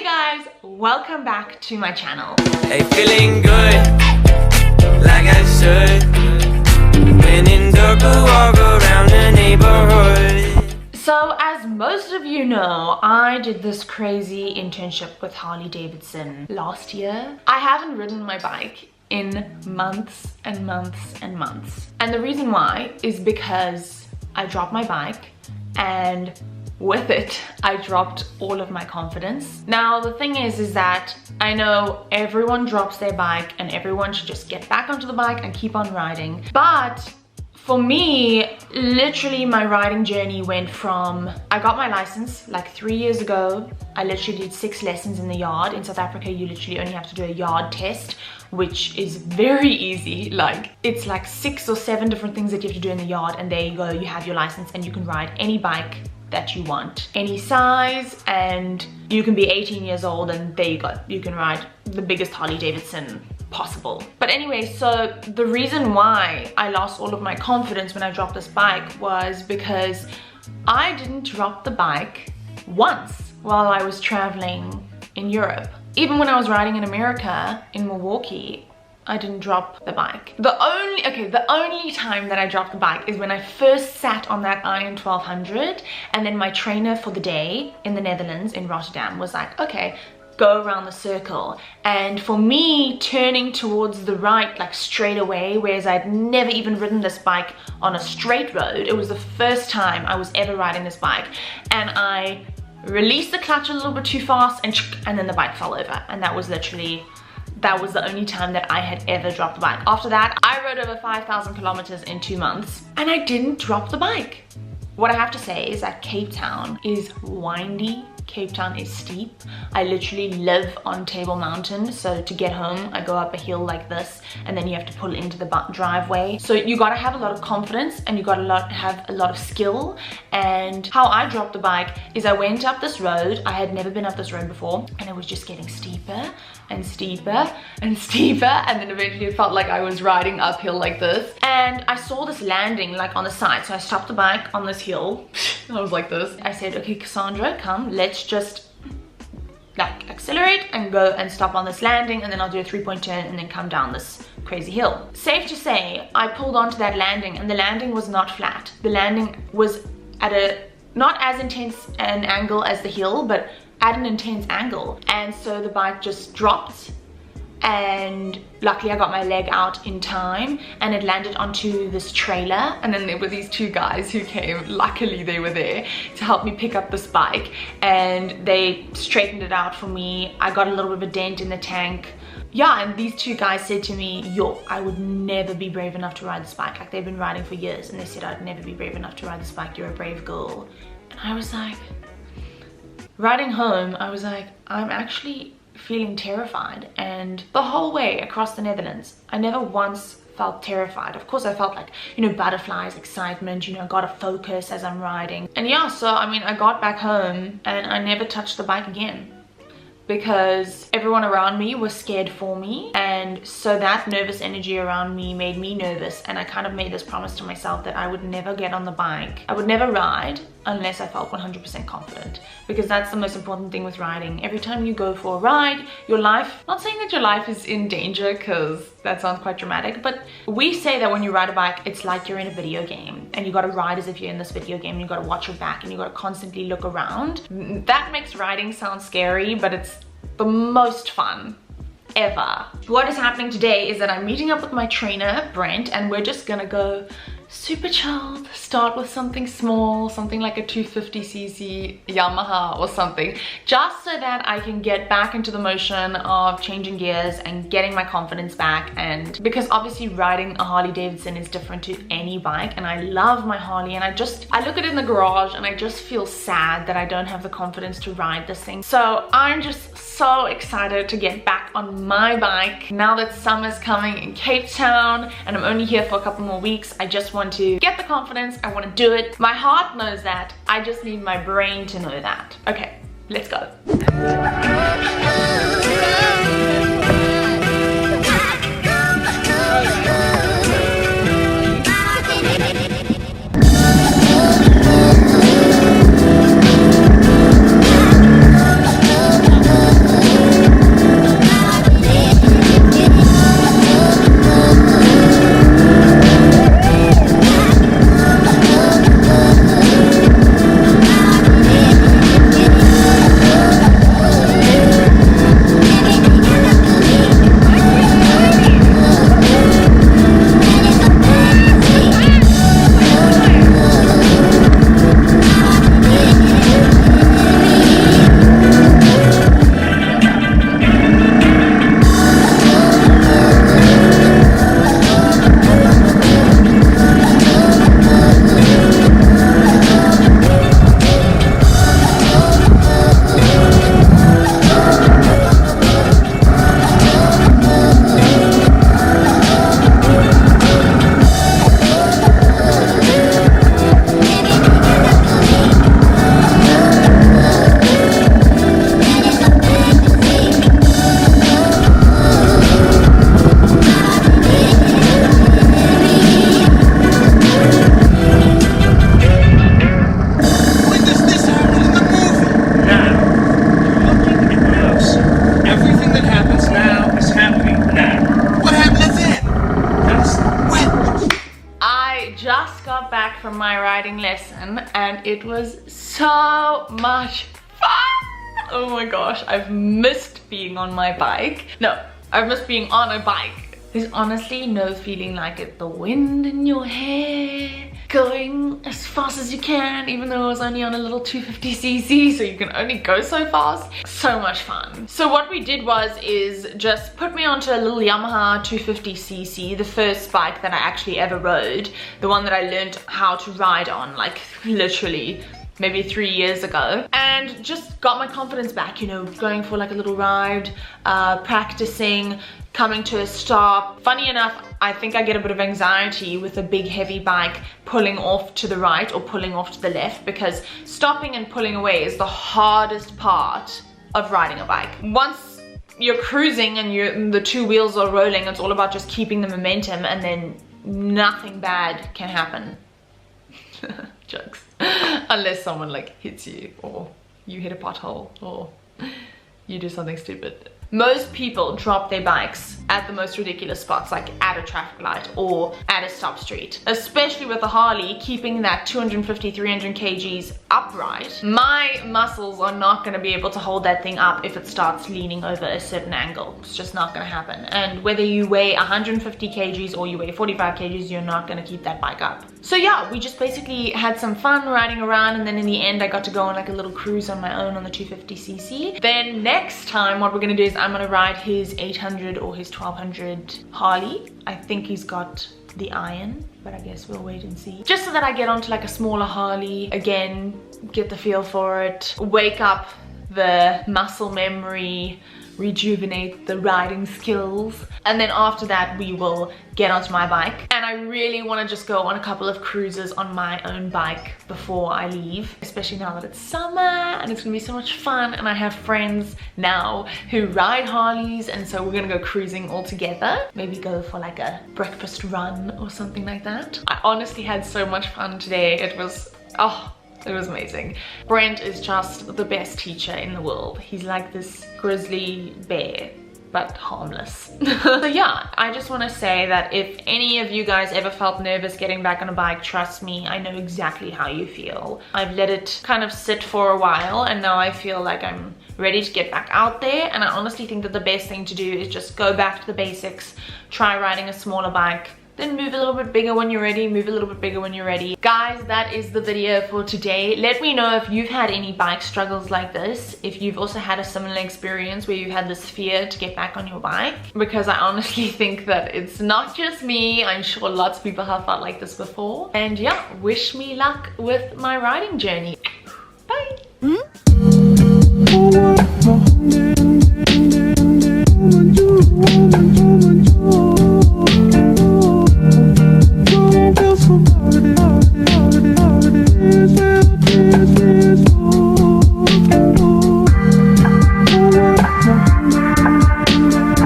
guys, welcome back to my channel. Hey, feeling good, like I should. When in circle, walk around the neighborhood. So as most of you know, I did this crazy internship with Harley-Davidson last year. I haven't ridden my bike in months and months and months. And the reason why is because I dropped my bike, and with it, I dropped all of my confidence. Now, the thing is that I know everyone drops their bike and everyone should just get back onto the bike and keep on riding. But for me, literally my riding journey went from, I got my license like 3 years ago. I literally did 6 lessons in the yard. In South Africa, you literally only have to do a yard test, which is very easy. Like, it's like 6 or 7 different things that you have to do in the yard, and there you go, you have your license and you can ride any bike that you want, any size, and you can be 18 years old and there you go, you can ride the biggest Harley-Davidson possible. But anyway, so the reason why I lost all of my confidence when I dropped this bike was because I didn't drop the bike once while I was traveling in Europe. Even when I was riding in America, in Milwaukee, I didn't drop the bike. The only time that I dropped the bike is when I first sat on that Iron 1200, and then my trainer for the day in the Netherlands, in Rotterdam, was like, okay, go around the circle. And for me, turning towards the right, like straight away, whereas I'd never even ridden this bike on a straight road, it was the first time I was ever riding this bike, and I released the clutch a little bit too fast, and then the bike fell over. And that was the only time that I had ever dropped the bike. After that, I rode over 5,000 kilometers in 2 months, and I didn't drop the bike. What I have to say is that Cape Town is windy. Cape Town is steep. I literally live on Table Mountain, so to get home, I go up a hill like this, and then you have to pull into the driveway. So you gotta have a lot of confidence, and you gotta have a lot of skill. And how I dropped the bike is I went up this road. I had never been up this road before, and it was just getting steeper and steeper and steeper, and then eventually it felt like I was riding uphill like this. And I saw this landing like on the side, so I stopped the bike on this hill. I was like this. I said, okay, Cassandra, come, let's just like accelerate and go and stop on this landing, and then I'll do a 3-point turn and then come down this crazy hill. Safe to say, I pulled onto that landing, and the landing was not flat. The landing was at a not as intense an angle as the hill, but at an intense angle. And so the bike just dropped, and luckily I got my leg out in time, and it landed onto this trailer. And then there were these 2 guys who came, luckily they were there to help me pick up this bike, and they straightened it out for me. I got a little bit of a dent in the tank. Yeah, and these 2 guys said to me, yo, I would never be brave enough to ride this bike. Like, they've been riding for years, and they said I'd never be brave enough to ride this bike. You're a brave girl. And I was like, riding home, I was like, I'm actually feeling terrified. And the whole way across the Netherlands, I never once felt terrified. Of course I felt like, you know, butterflies, excitement, you know, gotta focus as I'm riding. And yeah, so I mean, I got back home and I never touched the bike again, because everyone around me was scared for me, and so that nervous energy around me made me nervous. And I kind of made this promise to myself that I would never get on the bike, I would never ride unless I felt 100% confident, because that's the most important thing with riding. Every time you go for a ride, your life, not saying that your life is in danger, because that sounds quite dramatic, but we say that when you ride a bike, it's like you're in a video game, and you gotta ride as if you're in this video game, and you gotta watch your back, and you gotta constantly look around. That makes riding sound scary, but it's the most fun ever. What is happening today is that I'm meeting up with my trainer, Brent, and we're just gonna go super chilled, start with something small, something like a 250cc Yamaha or something, just so that I can get back into the motion of changing gears and getting my confidence back. And because obviously riding a Harley-Davidson is different to any bike, and I love my Harley, and I look at it in the garage and I just feel sad that I don't have the confidence to ride this thing. So I'm just so excited to get back on my bike now that summer's coming in Cape Town, and I'm only here for a couple more weeks. I just want to get the confidence, I want to do it. My heart knows that, I just need my brain to know that. Okay, let's go. lesson and it was so much fun. Oh my gosh, I've missed being on my bike. No, I've missed being on a bike. There's honestly no feeling like it. The wind in your hair, going as fast as you can, even though it was only on a little 250cc, so you can only go so fast. So much fun. So what we did is just put me onto a little Yamaha 250cc, the first bike that I actually ever rode, the one that I learned how to ride on, like literally maybe 3 years ago, and just got my confidence back, you know, going for like a little ride, practicing, coming to a stop. Funny enough, I think I get a bit of anxiety with a big heavy bike pulling off to the right or pulling off to the left, because stopping and pulling away is the hardest part of riding a bike. Once you're cruising and the two wheels are rolling, it's all about just keeping the momentum, and then nothing bad can happen. Jokes. Unless someone like hits you, or you hit a pothole, or you do something stupid. Most people drop their bikes at the most ridiculous spots, like at a traffic light or at a stop street. Especially with the Harley, keeping that 250, 300 kgs upright. My muscles are not going to be able to hold that thing up if it starts leaning over a certain angle. It's just not going to happen. And whether you weigh 150 kgs or you weigh 45 kgs, you're not going to keep that bike up. So yeah, we just basically had some fun riding around, and then in the end I got to go on like a little cruise on my own on the 250cc. Then next time what we're going to do is I'm going to ride his 800 or his 1200 Harley. I think he's got the iron, but I guess we'll wait and see. Just so that I get onto like a smaller Harley, again, get the feel for it, wake up the muscle memory, rejuvenate the riding skills, and then after that we will get onto my bike. And I really want to just go on a couple of cruises on my own bike before I leave, especially now that it's summer and it's gonna be so much fun, and I have friends now who ride Harleys, and so we're gonna go cruising all together. Maybe go for like a breakfast run or something like that. I honestly had so much fun today. It was, oh, it was amazing. Brent is just the best teacher in the world. He's like this grizzly bear, but harmless. So yeah, I just want to say that if any of you guys ever felt nervous getting back on a bike, trust me, I know exactly how you feel. I've let it kind of sit for a while, and now I feel like I'm ready to get back out there. And I honestly think that the best thing to do is just go back to the basics, try riding a smaller bike, then move a little bit bigger when you're ready, move a little bit bigger when you're ready. Guys, that is the video for today. Let me know if you've had any bike struggles like this, if you've also had a similar experience where you had this fear to get back on your bike, because I honestly think that it's not just me. I'm sure lots of people have felt like this before. And yeah, wish me luck with my riding journey. Bye.